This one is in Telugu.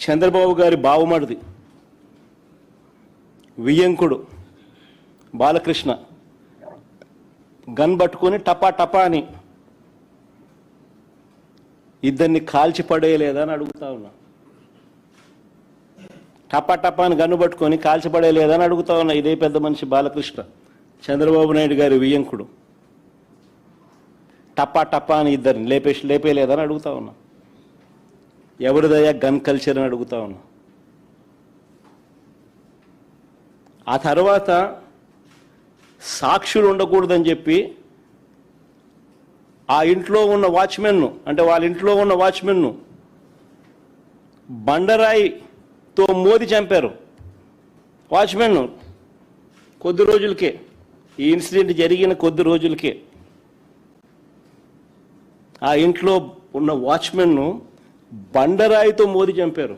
చంద్రబాబు గారి బావమడిది వియ్యంకుడు బాలకృష్ణ గన్ పట్టుకొని టపా టపా అని ఇద్దరిని కాల్చి పడేయలేదా అని అడుగుతా ఉన్నా. టపా టపా అని గన్ను పట్టుకొని కాల్చి పడేయలేదా అని అడుగుతా ఉన్నా. ఇదే పెద్ద మనిషి బాలకృష్ణ, చంద్రబాబు నాయుడు గారి వియ్యంకుడు. టపా టపా అని ఇద్దరిని లేపేయలేదని అడుగుతా ఉన్నా. ఎవరిదయ్యా గన్ కల్చర్ అని అడుగుతా ఉన్నా. ఆ తర్వాత సాక్షులు ఉండకూడదని చెప్పి ఆ ఇంట్లో ఉన్న వాచ్మెన్ను, అంటే వాళ్ళ ఇంట్లో ఉన్న వాచ్మెన్ను బండరాయితో మోది చంపారు. వాచ్మెన్ను కొద్ది రోజులకే, ఈ ఇన్సిడెంట్ జరిగిన కొద్ది రోజులకే ఆ ఇంట్లో ఉన్న వాచ్మెన్ను బండరాయితో మోది చంపారు.